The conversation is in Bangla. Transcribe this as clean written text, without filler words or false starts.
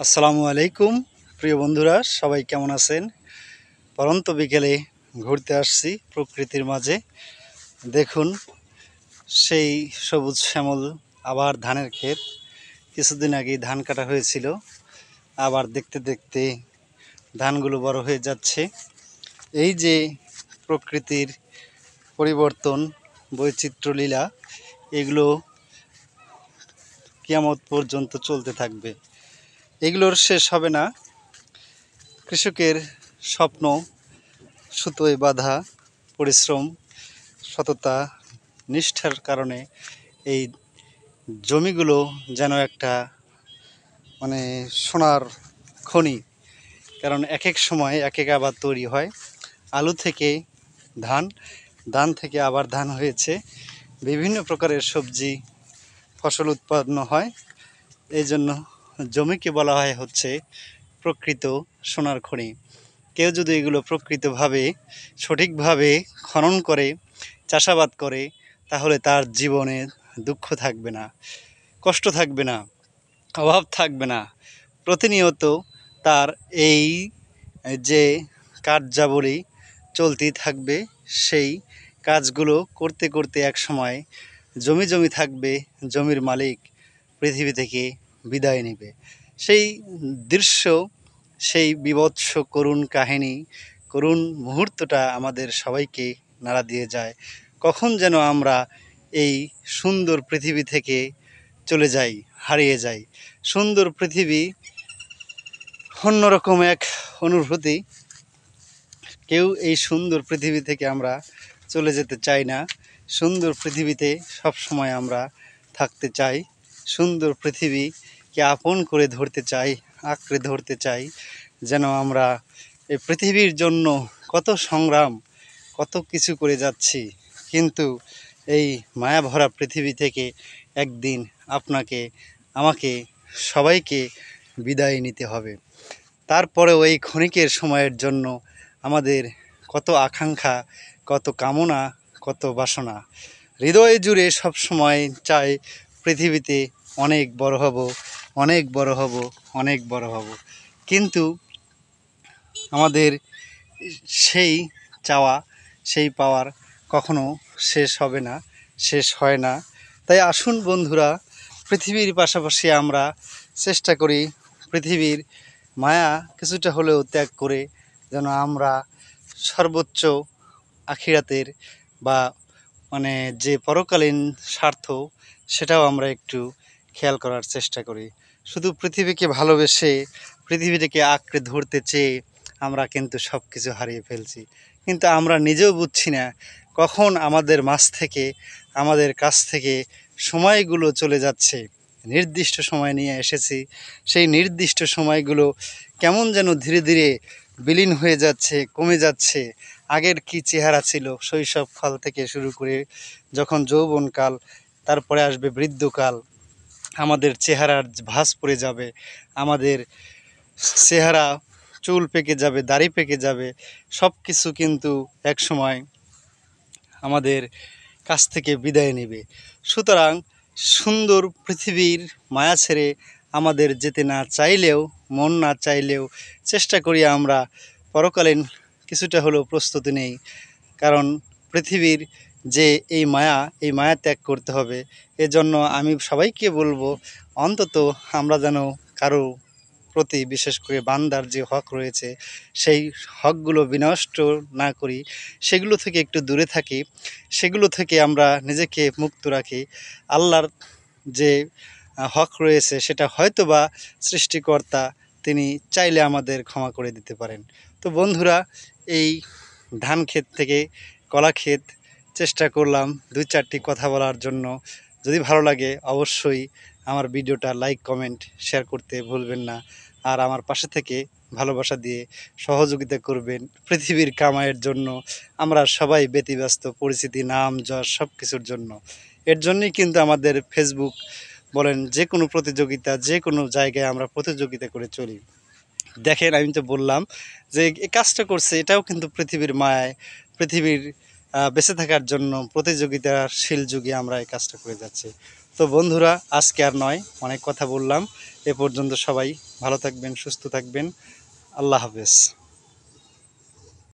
আসসালামু আলাইকুম প্রিয় বন্ধুরা, সবাই কেমন আছেন? পরন্ত বিকেলে ঘুরতে আসছি প্রকৃতির মাঝে। দেখুন, সেই সবুজ শ্যামল, আবার ধানের ক্ষেত। কিছুদিন আগেই ধান কাটা হয়েছিল, আবার দেখতে দেখতে ধানগুলো বড় হয়ে যাচ্ছে। এই যে প্রকৃতির পরিবর্তন, বৈচিত্র্যলীলা, এগুলো কিয়ামত পর্যন্ত চলতে থাকবে। এগুলোর শেষ হবে না। কৃষকের স্বপ্ন সুতোয় বাঁধা, পরিশ্রম, সততা, নিষ্ঠার কারণে এই জমিগুলো যেন একটা সোনার খনি। কারণ এক এক সময় এক এক আবার তৈরি হয়। আলু থেকে ধান, ধান থেকে আবার ধান হয়েছে, বিভিন্ন প্রকারের সবজি ফসল উৎপন্ন হয়। এই জন্য জমিকে বলা হয় হচ্ছে প্রকৃত সোনার খনি। কেউ যদি এগুলো প্রকৃতভাবে সঠিকভাবে খনন করে, চাষাবাদ করে, তাহলে তার জীবনে দুঃখ থাকবে না, কষ্ট থাকবে না, অভাব থাকবে না। প্রতিনিয়ত তার এই যে কার্যাবলী চলতেই থাকবে। সেই কাজগুলো করতে করতে এক সময় জমি জমি থাকবে, জমির মালিক পৃথিবী থেকে বিদায় নেবে। সেই দৃশ্য, সেই বীভৎস করুণ কাহিনী, করুণ মুহূর্তটা আমাদের সবাইকে নাড়া দিয়ে যায়। কখন যেন আমরা এই সুন্দর পৃথিবী থেকে চলে যাই, হারিয়ে যাই। সুন্দর পৃথিবী অন্যরকম এক অনুভূতি। কেউ এই সুন্দর পৃথিবী থেকে আমরা চলে যেতে চাই না। সুন্দর পৃথিবীতে সব সময় আমরা থাকতে চাই। সুন্দর পৃথিবীকে আপন করে ধরতে চাই, আঁকড়ে ধরতে চাই। যেন আমরা এই পৃথিবীর জন্য কত সংগ্রাম, কত কিছু করে যাচ্ছি, কিন্তু এই মায়াভরা পৃথিবী থেকে একদিন আপনাকে, আমাকে, সবাইকে বিদায় নিতে হবে। তারপরেও এই ক্ষণিকের সময়ের জন্য আমাদের কত আকাঙ্ক্ষা, কত কামনা, কত বাসনা। হৃদয় জুড়ে সব সময় চাই পৃথিবীতে অনেক বড় হব, অনেক বড় হব, অনেক বড় হব। কিন্তু আমাদের সেই চাওয়া, সেই পাওয়ার কখনো শেষ হবে না, শেষ হয় না। তাই আসুন বন্ধুরা, পৃথিবীর পাশাপাশি আমরা চেষ্টা করি পৃথিবীর মায়া কিছুটা হলেও ত্যাগ করে যেন আমরা সর্বোচ্চ আখিরাতের বা যে পরকালীন স্বার্থ, সেটাও আমরা একটু খেয়াল করার চেষ্টা করি। শুধু পৃথিবীকে ভালোবেসে, পৃথিবীটাকে আঁকড়ে ধরতে চেয়ে আমরা কিন্তু সব কিছু হারিয়ে ফেলছি। কিন্তু আমরা নিজেও বুঝছি না কখন আমাদের মাঝ থেকে, আমাদের কাছ থেকে সময়গুলো চলে যাচ্ছে। নির্দিষ্ট সময় নিয়ে এসেছি, সেই নির্দিষ্ট সময়গুলো কেমন যেন ধীরে ধীরে বিলীন হয়ে যাচ্ছে, কমে যাচ্ছে। আগের কি চেহারা ছিল শৈশবকাল থেকে শুরু করে যখন যৌবনকাল, তারপরে আসবে বৃদ্ধকাল, আমাদের চেহারার ভাঁজ পড়ে যাবে, আমাদের চেহারা চুল পেকে যাবে, দাড়ি পেকে যাবে। সব কিছু কিন্তু এক সময় আমাদের কাছ থেকে বিদায় নেবে। সুতরাং সুন্দর পৃথিবীর মায়া ছেড়ে আমাদের যেতে না চাইলেও, মন না চাইলেও চেষ্টা করি আমরা পরকালীন কিছুটা হলেও প্রস্তুতি নেই। কারণ পৃথিবীর যে এই মায়া, এই মায়া ত্যাগ করতে হবে। এজন্য আমি সবাইকে বলবো, অন্তত আমরা যেন কারো প্রতি, বিশেষ করে বান্দার যে হক রয়েছে, সেই হকগুলো বিনষ্ট না করি, সেগুলো থেকে একটু দূরে থাকি, সেগুলো থেকে আমরা নিজেকে মুক্ত রাখি। আল্লাহর যে হক রয়েছে, সেটা হয়তোবা সৃষ্টিকর্তা তিনি চাইলে আমাদের ক্ষমা করে দিতে পারেন। তো বন্ধুরা, এই ধান ক্ষেত থেকে কলা ক্ষেত চেষ্টা করলাম দুই চারটি কথা বলার জন্য। যদি ভালো লাগে অবশ্যই আমার ভিডিওটা লাইক, কমেন্ট, শেয়ার করতে ভুলবেন না। আর আমার পাশে থেকে ভালোবাসা দিয়ে সহযোগিতা করবেন। পৃথিবীর কামাইয়ের জন্য আমরা সবাই ব্যতিব্যস্ত, পরিচিতি, নাম, যশ সব কিছুর জন্য। এর জন্যই কিন্তু আমাদের ফেসবুক বলেন, যে কোনো প্রতিযোগিতা, যে কোনো জায়গায় আমরা প্রতিযোগিতা করে চলি। দেখেন, আমি তো বললাম যে এই কাজটা করছে, এটাও কিন্তু পৃথিবীর মায়ায়, পৃথিবীর বেঁচে থাকার জন্য প্রতিযোগিতাশীল যুগে আমরা এই কাজটা করে যাচ্ছি। তো বন্ধুরা, আজকে আর নয়, অনেক কথা বললাম। এ পর্যন্ত সবাই ভালো থাকবেন, সুস্থ থাকবেন। আল্লাহ হাফেজ।